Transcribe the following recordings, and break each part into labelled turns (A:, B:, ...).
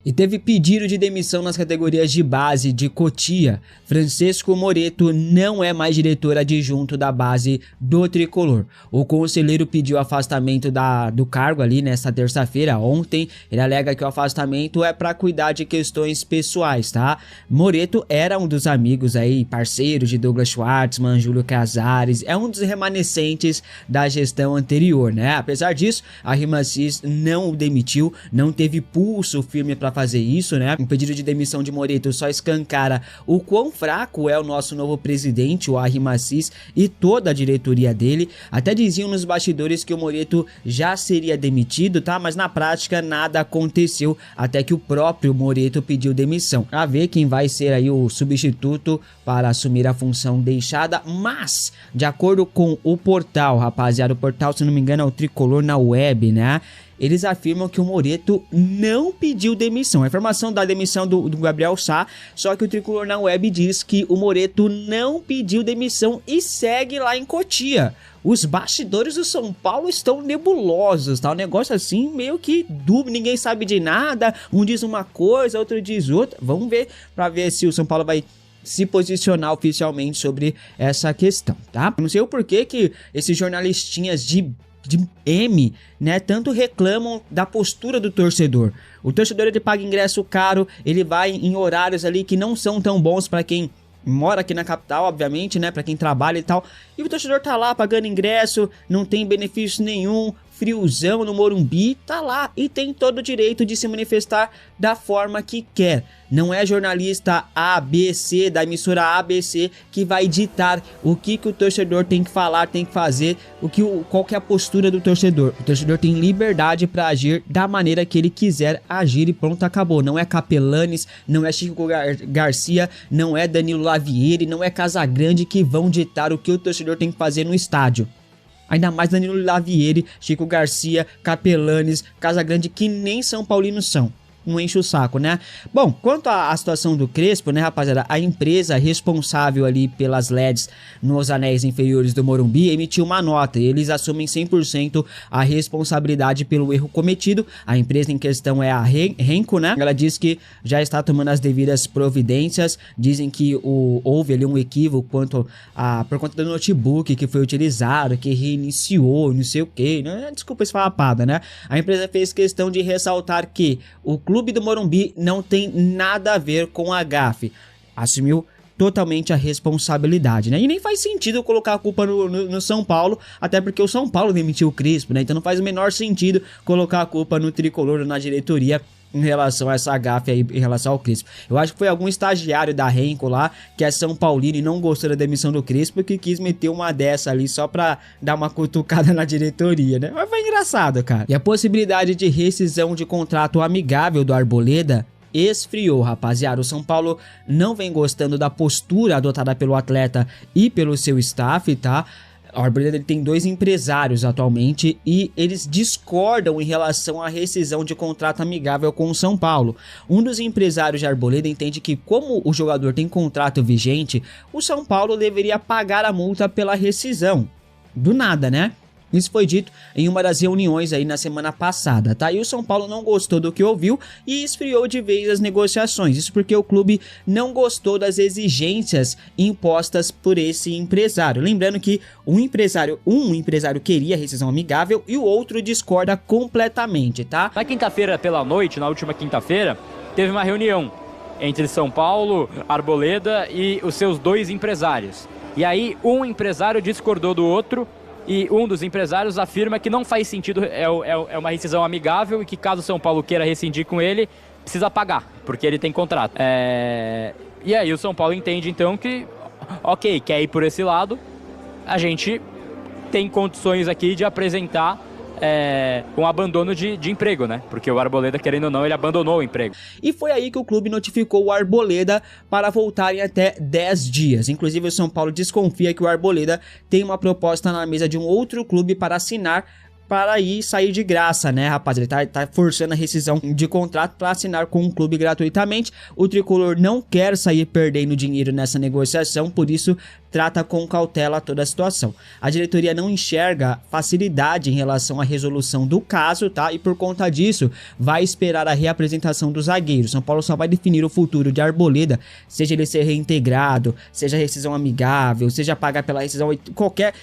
A: E teve pedido de demissão nas categorias de base de Cotia. Francisco Moreto não é mais diretor adjunto da base do Tricolor. O conselheiro pediu afastamento do cargo ali nesta terça-feira, ontem. Ele alega que o afastamento é para cuidar de questões pessoais, tá? Moreto era um dos amigos aí, parceiros de Douglas Schwartzman, Júlio Casares, é um dos remanescentes da gestão anterior, né? Apesar disso, a RIMACYS não o demitiu, não teve pulso firme para fazer isso, né? O pedido de demissão de Moreto só escancara o quão fraco é o nosso novo presidente, o RIMACYS, e toda a diretoria dele. Até diziam nos bastidores que o Moreto já seria demitido, tá? Mas na prática nada aconteceu, até que o próprio Moreto pediu demissão. A ver quem vai ser aí o substituto para assumir a função deixada, mas de acordo com o portal, rapaziada, o portal, se não me engano, é o Tricolor na Web, né? Eles afirmam que o Moreto não pediu demissão. A informação da demissão do Gabriel Sá, só que o Tricolor na Web diz que o Moreto não pediu demissão e segue lá em Cotia. Os bastidores do São Paulo estão nebulosos, tá? Um negócio assim meio que dúbio, ninguém sabe de nada. Um diz uma coisa, outro diz outra. Vamos ver para ver se o São Paulo vai se posicionar oficialmente sobre essa questão, tá? Não sei o porquê que esses jornalistinhas de M, né, tanto reclamam da postura do torcedor. O torcedor, ele paga ingresso caro, ele vai em horários ali que não são tão bons para quem mora aqui na capital, obviamente, né, para quem trabalha e tal. E o torcedor tá lá pagando ingresso, não tem benefício nenhum, friozão no Morumbi, tá lá e tem todo o direito de se manifestar da forma que quer. Não é jornalista ABC, da emissora ABC, que vai ditar o que o torcedor tem que falar, tem que fazer, qual que é a postura do torcedor. O torcedor tem liberdade para agir da maneira que ele quiser agir e pronto, acabou. Não é Capelanes, não é Chico Garcia, não é Danilo Lavieri, não é Casagrande que vão ditar o que o torcedor tem que fazer no estádio. Ainda mais Danilo Lavieri, Chico Garcia, Capelanes, Casagrande, que nem São Paulinos são. Não enche o saco, né? Bom, quanto à situação do Crespo, né, rapaziada, a empresa responsável ali pelas LEDs nos anéis inferiores do Morumbi emitiu uma nota e eles assumem 100% a responsabilidade pelo erro cometido. A empresa em questão é a Renco, né? Ela diz que já está tomando as devidas providências, dizem que houve ali um equívoco por conta do notebook que foi utilizado, que reiniciou, não sei o que, né? Desculpa esfarrapada, né? A empresa fez questão de ressaltar que o Clube do Morumbi não tem nada a ver com a gafe, assumiu totalmente a responsabilidade, né? E nem faz sentido colocar a culpa no São Paulo, até porque o São Paulo demitiu o Crespo, né? Então não faz o menor sentido colocar a culpa no Tricolor ou na diretoria em relação a essa gafe aí, em relação ao Crespo. Eu acho que foi algum estagiário da Renco lá, que é São Paulino e não gostou da demissão do Crespo, que quis meter uma dessa ali só pra dar uma cutucada na diretoria, né? Mas foi engraçado, cara. E a possibilidade de rescisão de contrato amigável do Arboleda esfriou, rapaziada. O São Paulo não vem gostando da postura adotada pelo atleta e pelo seu staff, tá? O Arboleda, ele tem 2 empresários atualmente e eles discordam em relação à rescisão de contrato amigável com o São Paulo. Um dos empresários de Arboleda entende que, como o jogador tem contrato vigente, o São Paulo deveria pagar a multa pela rescisão. Do nada, né? Isso foi dito em uma das reuniões aí na semana passada, tá? E o São Paulo não gostou do que ouviu e esfriou de vez as negociações. Isso porque o clube não gostou das exigências impostas por esse empresário. Lembrando que um empresário queria rescisão amigável e o outro discorda completamente, tá?
B: Na quinta-feira pela noite, na última quinta-feira, teve uma reunião entre São Paulo, Arboleda e os seus 2 empresários. E aí um empresário discordou do outro. E um dos empresários afirma que não faz sentido, é uma rescisão amigável e que caso o São Paulo queira rescindir com ele, precisa pagar, porque ele tem contrato. E aí o São Paulo entende então que, ok, quer ir por esse lado, a gente tem condições aqui de apresentar um abandono de emprego, né? Porque o Arboleda, querendo ou não, ele abandonou o emprego.
A: E foi aí que o clube notificou o Arboleda para voltar em até 10 dias. Inclusive o São Paulo desconfia que o Arboleda tem uma proposta na mesa de um outro clube para assinar para ir sair de graça, né, rapaz? Ele tá forçando a rescisão de contrato para assinar com um clube gratuitamente. O tricolor não quer sair perdendo dinheiro nessa negociação, por isso trata com cautela toda a situação. A diretoria não enxerga facilidade em relação à resolução do caso, tá? E por conta disso, vai esperar a reapresentação do zagueiro. São Paulo só vai definir o futuro de Arboleda, seja ele ser reintegrado, seja rescisão amigável, seja pagar pela rescisão, qualquer...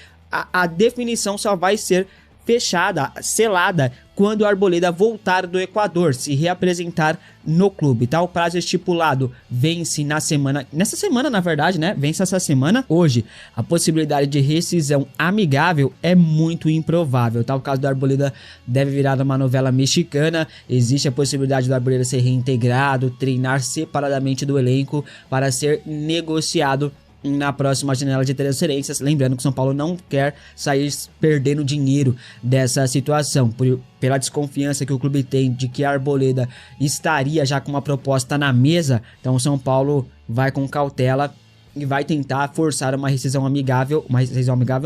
A: A definição só vai ser fechada, selada, quando o Arboleda voltar do Equador, se reapresentar no clube, tá? O prazo estipulado vence nessa semana, na verdade, né? Vence essa semana. Hoje, a possibilidade de rescisão amigável é muito improvável, tá? O caso do Arboleda deve virar uma novela mexicana. Existe a possibilidade do Arboleda ser reintegrado, treinar separadamente do elenco para ser negociado na próxima janela de transferências. Lembrando que o São Paulo não quer sair perdendo dinheiro dessa situação, pela desconfiança que o clube tem de que a Arboleda estaria já com uma proposta na mesa. Então o São Paulo vai com cautela e vai tentar forçar uma rescisão amigável,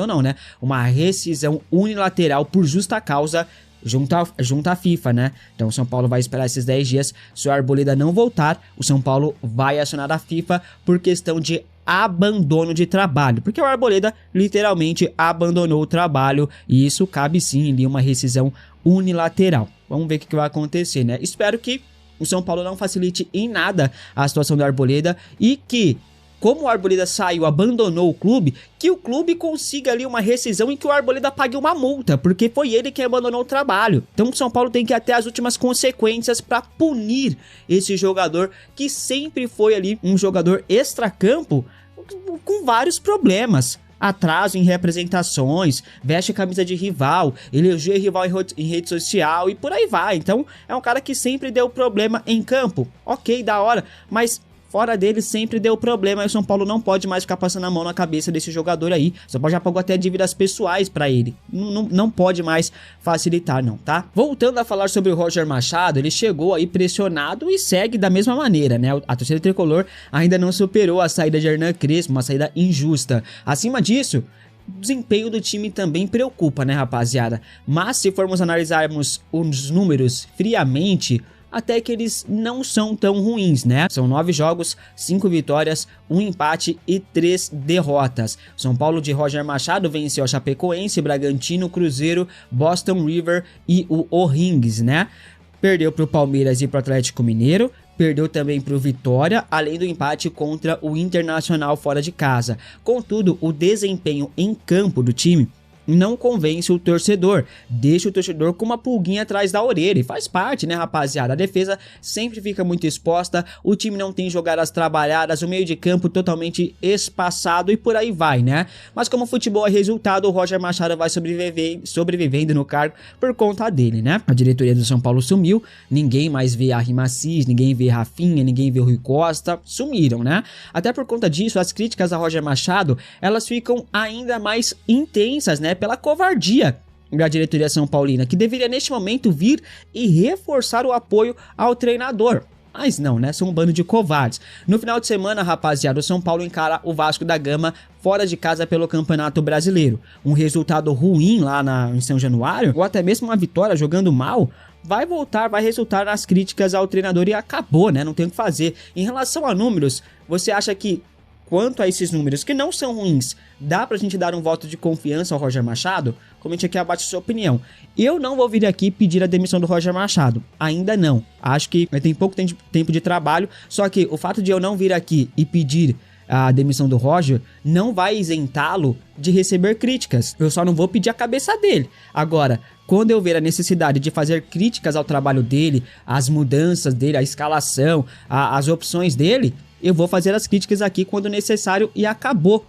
A: não, né? Uma rescisão unilateral por justa causa junto à FIFA, né? Então o São Paulo vai esperar esses 10 dias. Se o Arboleda não voltar, o São Paulo vai acionar a FIFA por questão de abandono de trabalho, porque o Arboleda literalmente abandonou o trabalho, e isso cabe sim ali uma rescisão unilateral. Vamos ver o que vai acontecer, né? Espero que o São Paulo não facilite em nada a situação do Arboleda e que, como o Arboleda saiu, abandonou o clube, que o clube consiga ali uma rescisão e que o Arboleda pague uma multa, porque foi ele quem abandonou o trabalho. Então o São Paulo tem que ir até as últimas consequências para punir esse jogador, que sempre foi ali um jogador extracampo com vários problemas. Atraso em representações, veste a camisa de rival, elogia rival em rede social e por aí vai. Então é um cara que sempre deu problema em campo. Ok, da hora, mas fora dele sempre deu problema, e o São Paulo não pode mais ficar passando a mão na cabeça desse jogador aí. O São Paulo já pagou até dívidas pessoais pra ele. Não pode mais facilitar não, tá? Voltando a falar sobre o Roger Machado, ele chegou aí pressionado e segue da mesma maneira, né? A torcida tricolor ainda não superou a saída de Hernan Crespo, uma saída injusta. Acima disso, o desempenho do time também preocupa, né, rapaziada? Mas se formos analisarmos os números friamente, até que eles não são tão ruins, né? São 9 jogos, 5 vitórias, 1 empate e 3 derrotas. São Paulo de Roger Machado venceu a Chapecoense, Bragantino, Cruzeiro, Boston River e o O'Rings, né? Perdeu para o Palmeiras e para o Atlético Mineiro, perdeu também para o Vitória, além do empate contra o Internacional fora de casa. Contudo, o desempenho em campo do time não convence o torcedor, deixa o torcedor com uma pulguinha atrás da orelha, e faz parte, né, rapaziada? A defesa sempre fica muito exposta, o time não tem jogadas trabalhadas, o meio de campo totalmente espaçado e por aí vai, né? Mas como o futebol é resultado, o Roger Machado vai sobrevivendo no cargo por conta dele, né? A diretoria do São Paulo sumiu, ninguém mais vê a Rimacis, ninguém vê Rafinha, ninguém vê o Rui Costa, sumiram, né? Até por conta disso, as críticas a Roger Machado, elas ficam ainda mais intensas, né? Pela covardia da diretoria São Paulina, que deveria neste momento vir e reforçar o apoio ao treinador. Mas não, né? São um bando de covardes. No final de semana, rapaziada, o São Paulo encara o Vasco da Gama fora de casa pelo Campeonato Brasileiro. Um resultado ruim lá em São Januário, ou até mesmo uma vitória jogando mal, vai resultar nas críticas ao treinador e acabou, né? Não tem o que fazer. Em relação a números, você acha que, quanto a esses números, que não são ruins, dá pra gente dar um voto de confiança ao Roger Machado? Comente aqui abaixo a sua opinião. Eu não vou vir aqui pedir a demissão do Roger Machado, ainda não. Acho que tem pouco tempo de trabalho, só que o fato de eu não vir aqui e pedir a demissão do Roger não vai isentá-lo de receber críticas. Eu só não vou pedir a cabeça dele. Agora, quando eu ver a necessidade de fazer críticas ao trabalho dele, as mudanças dele, a escalação, as opções dele, eu vou fazer as críticas aqui quando necessário e acabou.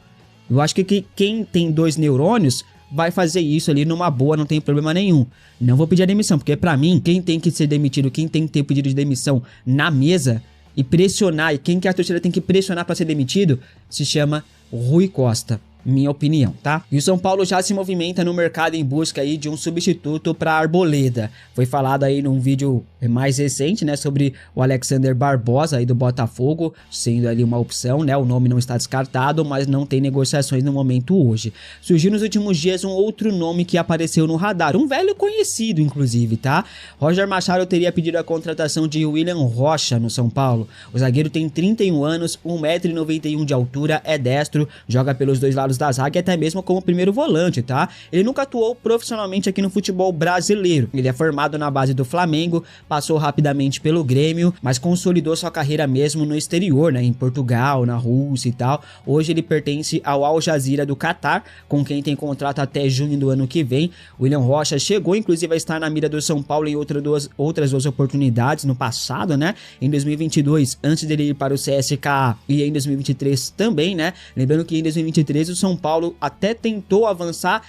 A: Eu acho que quem tem 2 neurônios vai fazer isso ali numa boa, não tem problema nenhum. Não vou pedir a demissão, porque pra mim, quem tem que ser demitido, quem tem que ter pedido de demissão na mesa e pressionar, e quem que a torcida tem que pressionar pra ser demitido, se chama Rui Costa. minha opinião, tá? E o São Paulo já se movimenta no mercado em busca aí de um substituto para Arboleda. Foi falado aí num vídeo mais recente, né, sobre o Alexander Barbosa aí do Botafogo, sendo ali uma opção, né? O nome não está descartado, mas não tem negociações no momento hoje. Surgiu nos últimos dias um outro nome que apareceu no radar, um velho conhecido inclusive, tá? Roger Machado teria pedido a contratação de William Rocha no São Paulo. O zagueiro tem 31 anos, 1,91 m de altura, é destro, joga pelos dois lados da zaga e até mesmo como primeiro volante, tá? Ele nunca atuou profissionalmente aqui no futebol brasileiro. Ele é formado na base do Flamengo, passou rapidamente pelo Grêmio, mas consolidou sua carreira mesmo no exterior, né? Em Portugal, na Rússia e tal. Hoje ele pertence ao Al Jazeera do Catar, com quem tem contrato até junho do ano que vem. William Rocha chegou inclusive a estar na mira do São Paulo em outras duas oportunidades no passado, né? Em 2022, antes dele ir para o CSKA, e em 2023 também, né? Lembrando que em 2023 o São Paulo até tentou avançar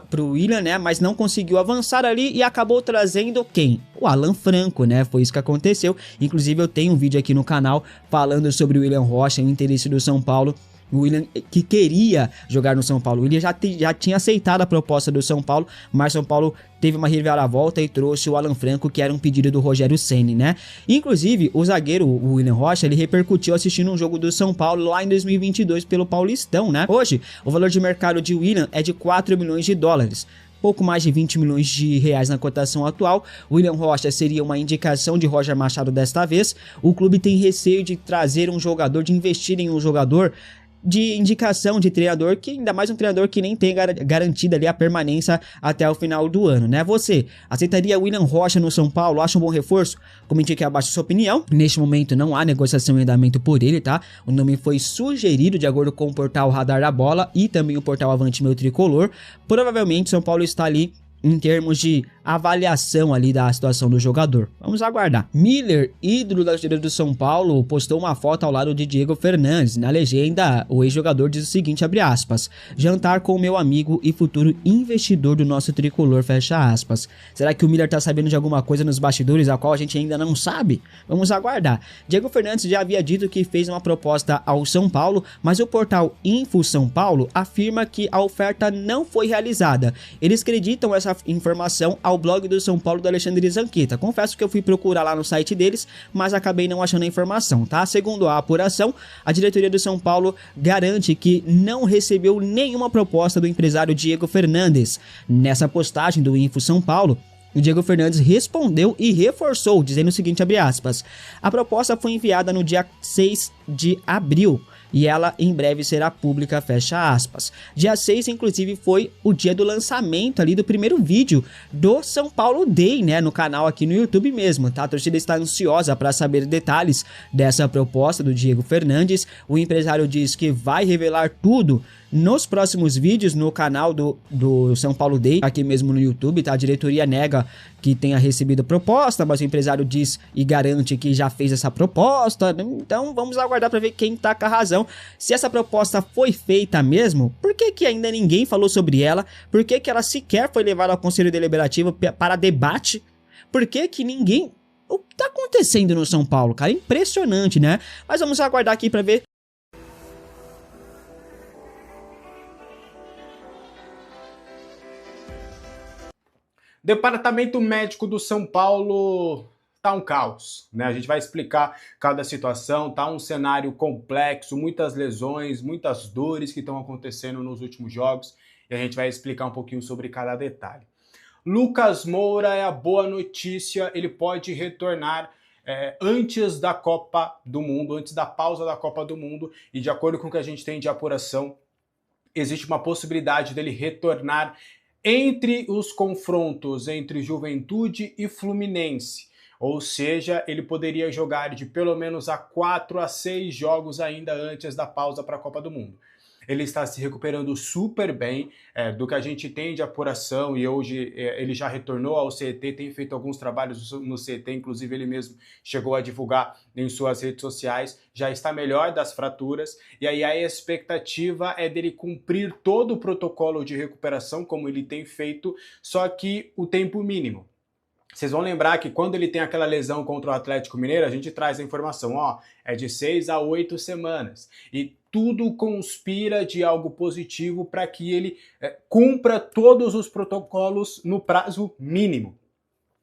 A: pro William, né? Mas não conseguiu avançar ali e acabou trazendo quem? O Alan Franco, né? Foi isso que aconteceu. Inclusive eu tenho um vídeo aqui no canal falando sobre o William Rocha e o interesse do São Paulo. O William que queria jogar no São Paulo. O William já tinha aceitado a proposta do São Paulo, mas São Paulo teve uma reviravolta e trouxe o Alan Franco, que era um pedido do Rogério Ceni, né? Inclusive, o zagueiro, o William Rocha, ele repercutiu assistindo um jogo do São Paulo lá em 2022 pelo Paulistão, né? Hoje, o valor de mercado de William é de 4 milhões de dólares. Pouco mais de 20 milhões de reais na cotação atual. William Rocha seria uma indicação de Roger Machado desta vez. O clube tem receio de trazer um jogador, de investir em um jogador de indicação de treinador, que ainda mais um treinador que nem tem garantida ali a permanência até o final do ano, né? Você aceitaria William Rocha no São Paulo? Acha um bom reforço? Comente aqui abaixo a sua opinião. Neste momento não há negociação em andamento por ele, tá? O nome foi sugerido de acordo com o portal Radar da Bola e também o portal Avante Meu Tricolor. Provavelmente São Paulo está ali em termos de avaliação ali da situação do jogador. Vamos aguardar. Miller, ídolo da torcida do São Paulo, postou uma foto ao lado de Diego Fernandes. Na legenda, o ex-jogador diz o seguinte, abre aspas, jantar com o meu amigo e futuro investidor do nosso tricolor, fecha aspas. Será que o Miller tá sabendo de alguma coisa nos bastidores a qual a gente ainda não sabe? Vamos aguardar. Diego Fernandes já havia dito que fez uma proposta ao São Paulo, mas o portal Info São Paulo afirma que a oferta não foi realizada. Eles acreditam essa informação ao blog do São Paulo do Alexandre Zanqueta. Confesso que eu fui procurar lá no site deles, mas acabei não achando a informação, tá? Segundo a apuração, a diretoria do São Paulo garante que não recebeu nenhuma proposta do empresário Diego Fernandes. Nessa postagem do Info São Paulo, o Diego Fernandes respondeu e reforçou, dizendo o seguinte, abre aspas, a proposta foi enviada no dia 6 de abril e ela em breve será pública, fecha aspas. Dia 6, inclusive, foi o dia do lançamento ali do primeiro vídeo do São Paulo Day, né, no canal aqui no YouTube mesmo, tá? A torcida está ansiosa para saber detalhes dessa proposta do Diego Fernandes. O empresário diz que vai revelar tudo nos próximos vídeos no canal do São Paulo Day, aqui mesmo no YouTube, tá? A diretoria nega que tenha recebido proposta, mas o empresário diz e garante que já fez essa proposta. Então vamos aguardar para ver quem tá com a razão. Se essa proposta foi feita mesmo, por que ainda ninguém falou sobre ela? Por que ela sequer foi levada ao Conselho Deliberativo para debate? Por que ninguém... O que tá acontecendo no São Paulo, cara? Impressionante, né? Mas vamos aguardar aqui para ver.
C: Departamento médico do São Paulo tá um caos, né? A gente vai explicar cada situação, tá um cenário complexo, muitas lesões, muitas dores que estão acontecendo nos últimos jogos e a gente vai explicar um pouquinho sobre cada detalhe. Lucas Moura é a boa notícia, ele pode retornar antes da Copa do Mundo, antes da pausa da Copa do Mundo, e de acordo com o que a gente tem de apuração, existe uma possibilidade dele retornar entre os confrontos entre Juventude e Fluminense, ou seja, ele poderia jogar de pelo menos 4 a 6 jogos ainda antes da pausa para a Copa do Mundo. Ele está se recuperando super bem do que a gente tem de apuração e hoje ele já retornou ao CT, tem feito alguns trabalhos no CT, inclusive ele mesmo chegou a divulgar em suas redes sociais, já está melhor das fraturas e aí a expectativa é dele cumprir todo o protocolo de recuperação como ele tem feito, só que o tempo mínimo. Vocês vão lembrar que quando ele tem aquela lesão contra o Atlético Mineiro, a gente traz a informação, ó, é de 6 a 8 semanas. E tudo conspira de algo positivo para que ele cumpra todos os protocolos no prazo mínimo.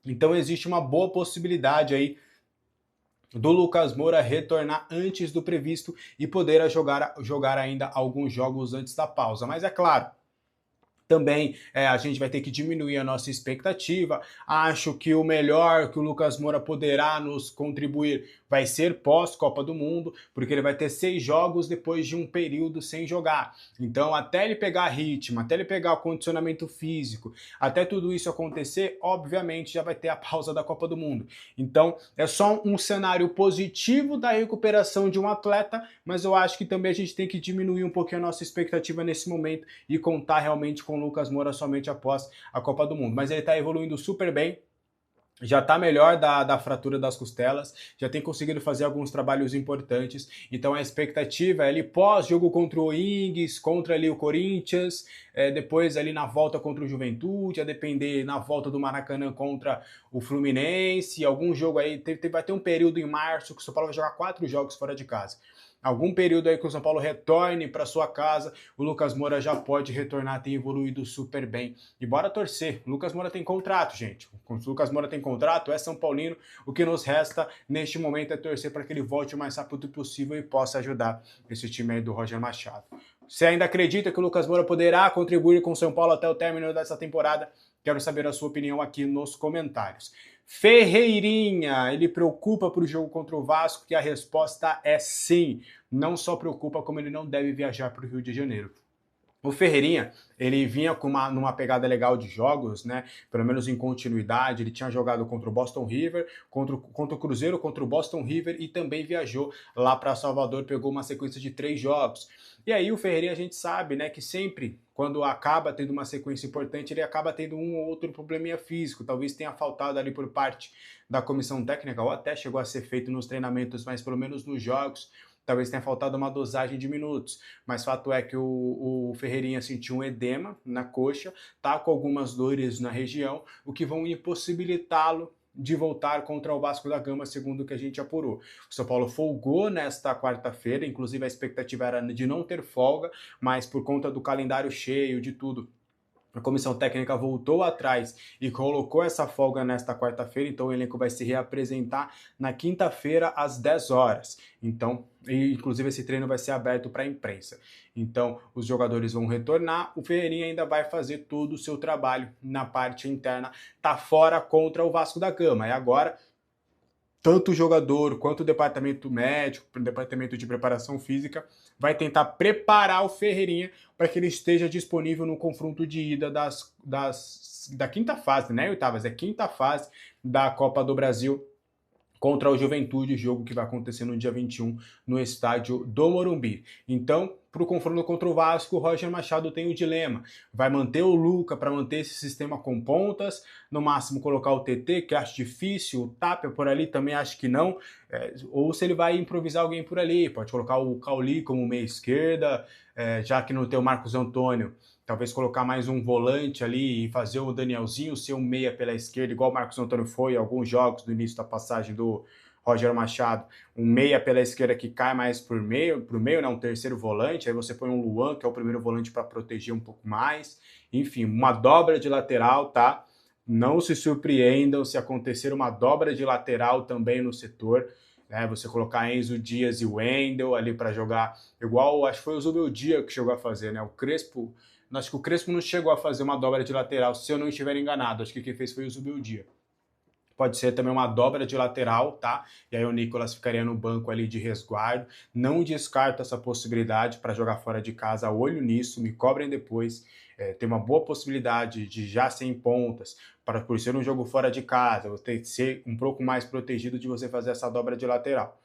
C: Então existe uma boa possibilidade aí do Lucas Moura retornar antes do previsto e poder jogar ainda alguns jogos antes da pausa. Mas é claro, também a gente vai ter que diminuir a nossa expectativa. Acho que o melhor que o Lucas Moura poderá nos contribuir vai ser pós-Copa do Mundo, porque ele vai ter 6 jogos depois de um período sem jogar. Então, até ele pegar ritmo, até ele pegar o condicionamento físico, até tudo isso acontecer, obviamente já vai ter a pausa da Copa do Mundo. Então, é só um cenário positivo da recuperação de um atleta, mas eu acho que também a gente tem que diminuir um pouquinho a nossa expectativa nesse momento e contar realmente com o Lucas Moura somente após a Copa do Mundo. Mas ele está evoluindo super bem. Já está melhor da fratura das costelas, já tem conseguido fazer alguns trabalhos importantes, então a expectativa é ali pós-jogo contra o Ings, contra ali o Corinthians, depois ali na volta contra o Juventude, a depender na volta do Maracanã contra o Fluminense, algum jogo aí, vai ter um período em março que o São Paulo vai jogar 4 jogos fora de casa. Algum período aí que o São Paulo retorne para sua casa, o Lucas Moura já pode retornar, tem evoluído super bem. E bora torcer, o Lucas Moura tem contrato, gente. O Lucas Moura tem contrato, é São Paulino, o que nos resta neste momento é torcer para que ele volte o mais rápido possível e possa ajudar esse time aí do Roger Machado. Você ainda acredita que o Lucas Moura poderá contribuir com o São Paulo até o término dessa temporada? Quero saber a sua opinião aqui nos comentários. Ferreirinha, ele preocupa para o jogo contra o Vasco? E a resposta é sim. Não só preocupa, como ele não deve viajar para o Rio de Janeiro. O Ferreirinha, ele vinha numa pegada legal de jogos, né? Pelo menos em continuidade. Ele tinha jogado contra o Boston River, contra o Cruzeiro, contra o Boston River e também viajou lá para Salvador, pegou uma sequência de 3 jogos. E aí o Ferreirinha a gente sabe, né, que sempre quando acaba tendo uma sequência importante, ele acaba tendo um ou outro probleminha físico. Talvez tenha faltado ali por parte da comissão técnica, ou até chegou a ser feito nos treinamentos, mas pelo menos nos jogos, talvez tenha faltado uma dosagem de minutos. Mas fato é que o Ferreirinha sentiu um edema na coxa, tá com algumas dores na região, o que vão impossibilitá-lo de voltar contra o Vasco da Gama, segundo o que a gente apurou. O São Paulo folgou nesta quarta-feira, inclusive a expectativa era de não ter folga, mas por conta do calendário cheio, de tudo, a comissão técnica voltou atrás e colocou essa folga nesta quarta-feira, então o elenco vai se reapresentar na quinta-feira às 10 horas. Então, inclusive esse treino vai ser aberto para a imprensa. Então, os jogadores vão retornar, o Ferreirinha ainda vai fazer todo o seu trabalho na parte interna, tá fora contra o Vasco da Gama. E agora, tanto o jogador quanto o departamento médico, o departamento de preparação física, vai tentar preparar o Ferreirinha para que ele esteja disponível no confronto de ida da quinta fase, né? Oitavas, é quinta fase da Copa do Brasil contra o Juventude, jogo que vai acontecer no dia 21 no estádio do Morumbi. Então, para o confronto contra o Vasco, o Roger Machado tem o dilema. Vai manter o Luca para manter esse sistema com pontas, no máximo colocar o TT, que acho difícil, o Tapia por ali também acho que não, ou se ele vai improvisar alguém por ali, pode colocar o Cauli como meia esquerda, já que não tem o Marcos Antônio, talvez colocar mais um volante ali e fazer o Danielzinho ser um meia pela esquerda, igual o Marcos Antônio foi em alguns jogos do início da passagem do Roger Machado, um meia pela esquerda que cai mais pro meio, né, um terceiro volante, aí você põe um Luan, que é o primeiro volante para proteger um pouco mais, enfim, uma dobra de lateral, tá? Não se surpreendam se acontecer uma dobra de lateral também no setor, né? Você colocar Enzo Dias e o Wendel ali para jogar, igual, acho que foi o Zubeldia que chegou a fazer, né? O Crespo, acho que o Crespo não chegou a fazer uma dobra de lateral, se eu não estiver enganado, acho que quem fez foi o Zubeldia. Pode ser também uma dobra de lateral, tá? E aí o Nicolas ficaria no banco ali de resguardo. Não descarto essa possibilidade para jogar fora de casa, olho nisso, me cobrem depois. Tem uma boa possibilidade de já ser em pontas, por ser um jogo fora de casa, você ter que ser um pouco mais protegido de você fazer essa dobra de lateral.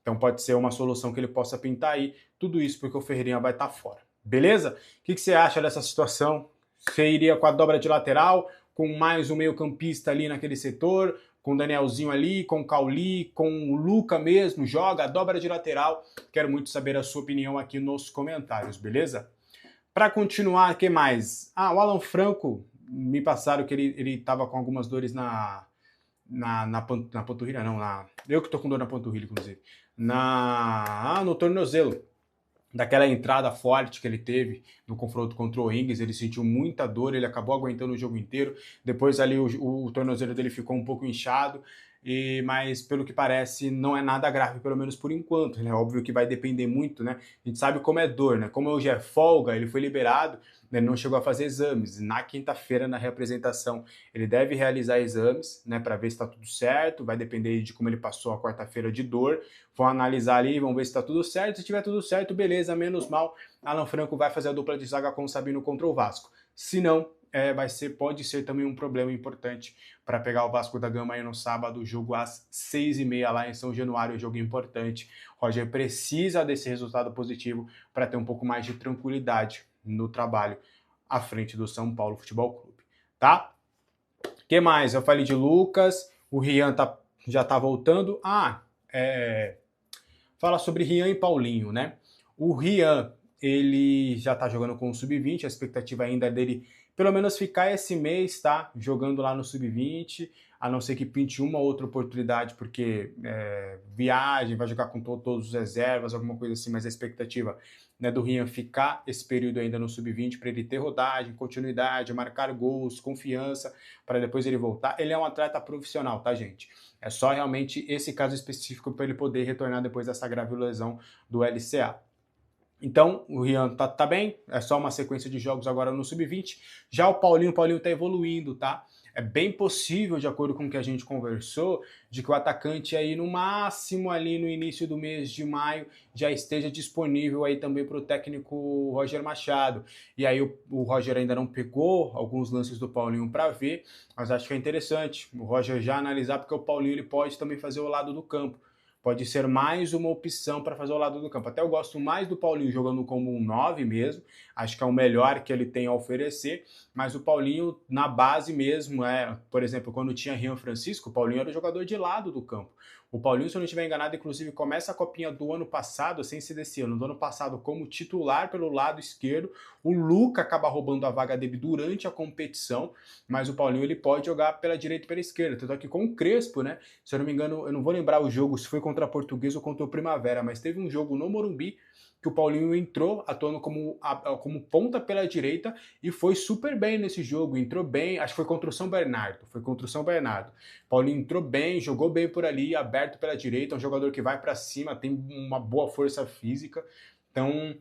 C: Então pode ser uma solução que ele possa pintar aí, tudo isso porque o Ferreirinha vai estar fora. Beleza? O que você acha dessa situação? Você iria com a dobra de lateral, com mais um meio-campista ali naquele setor, com o Danielzinho ali, com o Cauli, com o Luca mesmo, joga a dobra de lateral. Quero muito saber a sua opinião aqui nos comentários, beleza? Para continuar, o que mais? O Alan Franco, me passaram que ele estava com algumas dores na panturrilha, não, eu que tô com dor na panturrilha, inclusive, no tornozelo, daquela entrada forte que ele teve no confronto contra o Ings, ele sentiu muita dor, ele acabou aguentando o jogo inteiro, depois ali o tornozelo dele ficou um pouco inchado, mas pelo que parece não é nada grave, pelo menos por enquanto, né? Óbvio que vai depender muito, né? A gente sabe como é dor, né? Como hoje é folga, ele foi liberado, né? Não chegou a fazer exames. Na quinta-feira, na reapresentação, ele deve realizar exames, né? Para ver se está tudo certo, vai depender de como ele passou a quarta-feira de dor. Vão analisar ali, vão ver se está tudo certo. Se tiver tudo certo, beleza, menos mal. Alan Franco vai fazer a dupla de zaga com o Sabino contra o Vasco. Se não, pode ser também um problema importante para pegar o Vasco da Gama aí no sábado, jogo às 6h30 lá em São Januário, jogo importante. Roger precisa desse resultado positivo para ter um pouco mais de tranquilidade no trabalho à frente do São Paulo Futebol Clube, tá? O que mais? Eu falei de Lucas, o Rian já tá voltando. Fala sobre Rian e Paulinho, né? O Rian, ele já tá jogando com o Sub-20, a expectativa ainda é dele pelo menos ficar esse mês, tá? Jogando lá no Sub-20, a não ser que pinte uma outra oportunidade, porque viagem, vai jogar com todos os reservas, alguma coisa assim, mas a expectativa, né, do Rian ficar esse período ainda no Sub-20, para ele ter rodagem, continuidade, marcar gols, confiança, para depois ele voltar. Ele é um atleta profissional, tá, gente? É só realmente esse caso específico para ele poder retornar depois dessa grave lesão do LCA. Então, o Rian tá bem, é só uma sequência de jogos agora no Sub-20. Já o Paulinho tá evoluindo, tá? É bem possível, de acordo com o que a gente conversou, de que o atacante aí no máximo ali no início do mês de maio já esteja disponível aí também para o técnico Roger Machado. E aí o Roger ainda não pegou alguns lances do Paulinho para ver, mas acho que é interessante o Roger já analisar, porque o Paulinho ele pode também fazer o lado do campo. Pode ser mais uma opção para fazer o lado do campo. Até eu gosto mais do Paulinho jogando como um 9 mesmo. Acho que é o melhor que ele tem a oferecer. Mas o Paulinho na base mesmo, por exemplo, quando tinha Rian Francisco, o Paulinho era o jogador de lado do campo. O Paulinho, se eu não estiver enganado, inclusive começa a copinha do ano passado, sem ser desse ano, do ano passado como titular pelo lado esquerdo. O Luca acaba roubando a vaga dele durante a competição, mas o Paulinho ele pode jogar pela direita e pela esquerda. Tanto é que com o Crespo, né? Se eu não me engano, eu não vou lembrar o jogo, se foi contra a Portuguesa ou contra o Primavera, mas teve um jogo no Morumbi que o Paulinho entrou atuando como ponta pela direita e foi super bem nesse jogo, entrou bem, acho que foi contra o São Bernardo, Paulinho entrou bem, jogou bem por ali, aberto pela direita, é um jogador que vai para cima, tem uma boa força física, então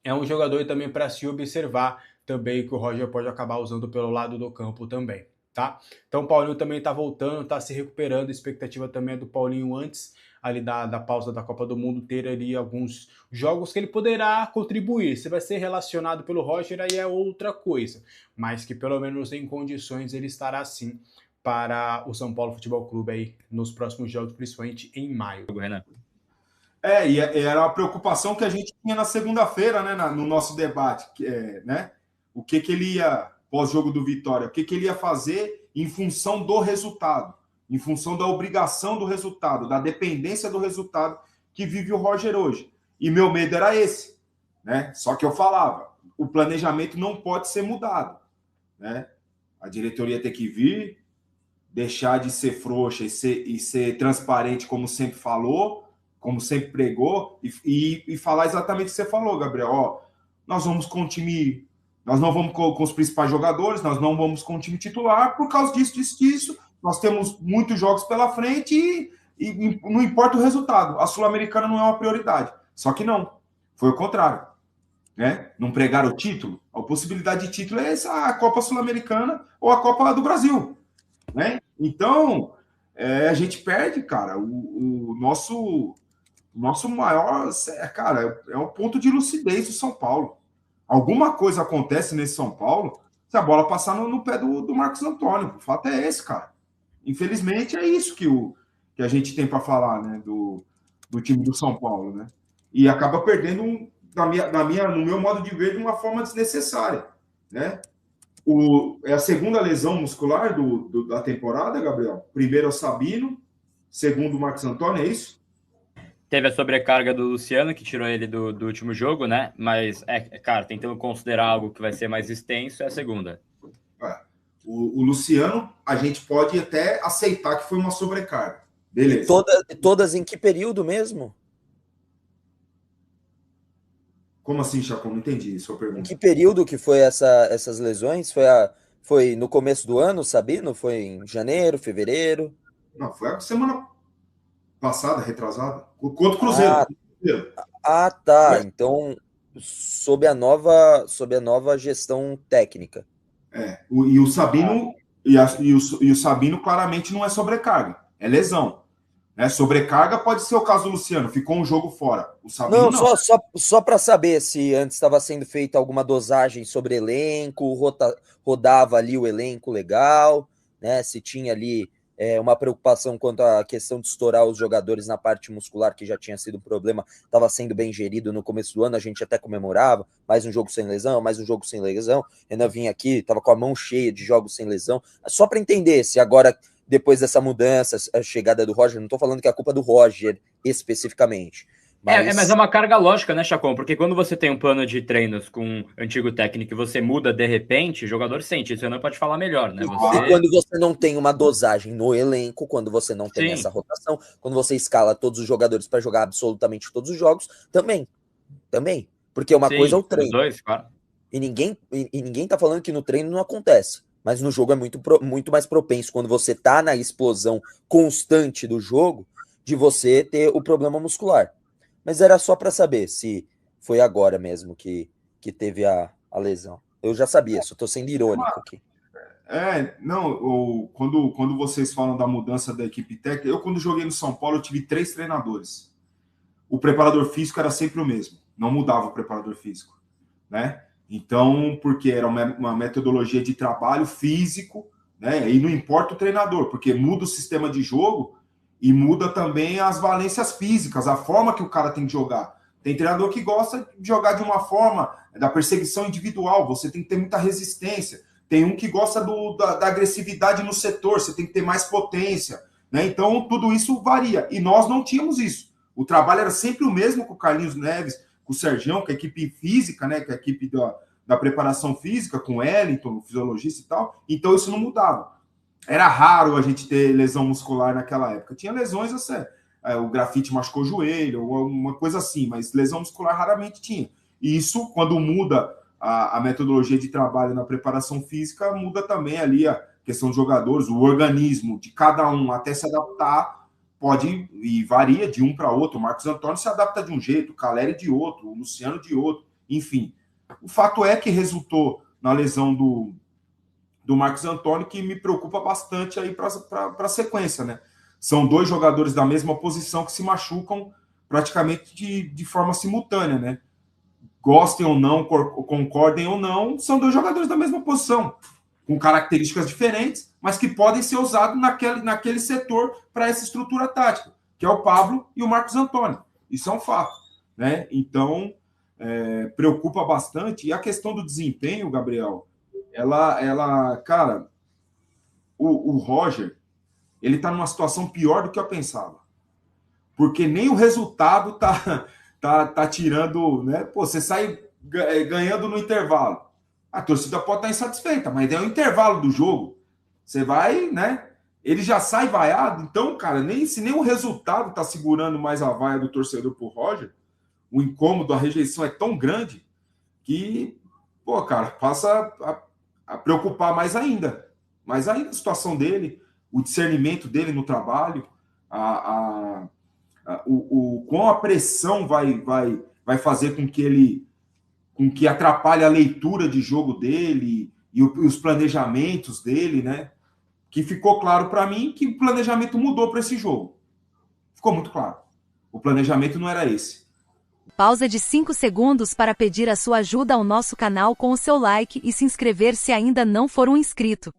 C: é um jogador também para se observar também, que o Roger pode acabar usando pelo lado do campo também, tá? Então o Paulinho também tá voltando, tá se recuperando, a expectativa também é do Paulinho antes ali da pausa da Copa do Mundo, ter ali alguns jogos que ele poderá contribuir. Se vai ser relacionado pelo Roger, aí é outra coisa, mas que pelo menos em condições ele estará sim para o São Paulo Futebol Clube aí nos próximos jogos, principalmente em maio.
B: Renan.
D: E era uma preocupação que a gente tinha na segunda-feira, né, no nosso debate, né? O que ele ia, pós-jogo do Vitória, o que ele ia fazer em função do resultado, em função da obrigação do resultado, da dependência do resultado que vive o Roger hoje. E meu medo era esse, né? Só que eu falava, o planejamento não pode ser mudado, né? A diretoria tem que vir, deixar de ser frouxa e ser transparente, como sempre falou, como sempre pregou, e falar exatamente o que você falou, Gabriel. Ó, nós vamos com o time, nós não vamos com os principais jogadores, nós não vamos com o time titular por causa disso. Nós temos muitos jogos pela frente e não importa o resultado. A Sul-Americana não é uma prioridade. Só que não, foi o contrário, né? Não pregaram o título. A possibilidade de título é essa, a Copa Sul-Americana ou a Copa do Brasil, né? Então, a gente perde, cara, o nosso maior, cara, é um ponto de lucidez do São Paulo. Alguma coisa acontece nesse São Paulo se a bola passar no pé do Marcos Antônio. O fato é esse, cara. Infelizmente, é isso que a gente tem para falar, né, do time do São Paulo, né? E acaba perdendo, no meu modo de ver, de uma forma desnecessária, né? É a segunda lesão muscular da temporada, Gabriel. Primeiro é o Sabino, segundo o Marcos Antônio, é isso?
B: Teve a sobrecarga do Luciano, que tirou ele do último jogo, né? Mas, cara, tentando considerar algo que vai ser mais extenso, é a segunda.
D: O Luciano, a gente pode até aceitar que foi uma sobrecarga. Beleza.
E: Todas em que período mesmo?
D: Como assim, Chacon? Não entendi sua pergunta.
E: Em que período que foi essas lesões? Foi no começo do ano, Sabino? Foi em janeiro, fevereiro?
D: Não, foi a semana passada, retrasada. Contra o Cruzeiro.
E: Tá. Então, sob a nova gestão técnica.
D: E o Sabino e o Sabino claramente não é sobrecarga, é lesão. Né? Sobrecarga pode ser o caso do Luciano, ficou um jogo fora. O Sabino não.
E: Só para saber se antes estava sendo feita alguma dosagem sobre elenco, rodava ali o elenco legal, né? Se tinha ali uma preocupação quanto à questão de estourar os jogadores na parte muscular, que já tinha sido um problema, estava sendo bem gerido no começo do ano, a gente até comemorava, mais um jogo sem lesão, Renan vinha aqui, estava com a mão cheia de jogos sem lesão, só para entender se agora, depois dessa mudança, a chegada do Roger, não estou falando que é a culpa do Roger especificamente,
B: mas é uma carga lógica, né, Chacon? Porque quando você tem um plano de treinos com um antigo técnico e você muda de repente, o jogador sente. Isso não pode falar melhor, né?
E: E quando você não tem uma dosagem no elenco, quando você não tem essa rotação, quando você escala todos os jogadores para jogar absolutamente todos os jogos, também. Porque uma coisa é o treino.
B: Dois, claro.
E: E ninguém tá falando que no treino não acontece. Mas no jogo é muito mais propenso, quando você tá na explosão constante do jogo, de você ter o problema muscular. Mas era só para saber se foi agora mesmo que teve a lesão. Eu já sabia, só estou sendo irônico aqui.
D: Quando vocês falam da mudança da equipe técnica, eu quando joguei no São Paulo, eu tive 3 treinadores. O preparador físico era sempre o mesmo, não mudava o preparador físico, né? Então, porque era uma metodologia de trabalho físico, né? E não importa o treinador, porque muda o sistema de jogo e muda também as valências físicas, a forma que o cara tem de jogar. Tem treinador que gosta de jogar de uma forma da perseguição individual, você tem que ter muita resistência. Tem um que gosta da agressividade no setor, você tem que ter mais potência. Né? Então, tudo isso varia. E nós não tínhamos isso. O trabalho era sempre o mesmo com o Carlinhos Neves, com o Sergião, com a equipe física, né? Com a equipe da preparação física, com o Wellington, o fisiologista e tal. Então, isso não mudava. Era raro a gente ter lesão muscular naquela época. Tinha lesões, assim, o grafite machucou o joelho, ou uma coisa assim, mas lesão muscular raramente tinha. E isso, quando muda a metodologia de trabalho na preparação física, muda também ali a questão dos jogadores, o organismo de cada um até se adaptar, pode e varia de um para outro. O Marcos Antônio se adapta de um jeito, o Caleri de outro, o Luciano de outro, enfim. O fato é que resultou na lesão do Marcos Antônio, que me preocupa bastante aí para a sequência, né? São 2 jogadores da mesma posição que se machucam praticamente de forma simultânea, né? Gostem ou não, concordem ou não, são 2 jogadores da mesma posição, com características diferentes, mas que podem ser usados naquele setor para essa estrutura tática, que é o Pablo e o Marcos Antônio. Isso é um fato, né? Então, preocupa bastante. E a questão do desempenho, Gabriel, cara, o Roger, ele tá numa situação pior do que eu pensava. Porque nem o resultado tá tirando, né? Pô, você sai ganhando no intervalo. A torcida pode estar insatisfeita, mas é o intervalo do jogo. Você vai, né? Ele já sai vaiado. Então, cara, se nem o resultado tá segurando mais a vaia do torcedor pro Roger, o incômodo, a rejeição é tão grande que, pô, cara, passa a preocupar mais ainda a situação dele, o discernimento dele no trabalho, com a pressão vai fazer com que atrapalhe a leitura de jogo dele e os planejamentos dele, né? Que ficou claro para mim que o planejamento mudou para esse jogo. Ficou muito claro. O planejamento não era esse.
F: Pausa de 5 segundos para pedir a sua ajuda ao nosso canal com o seu like e se inscrever se ainda não for um inscrito.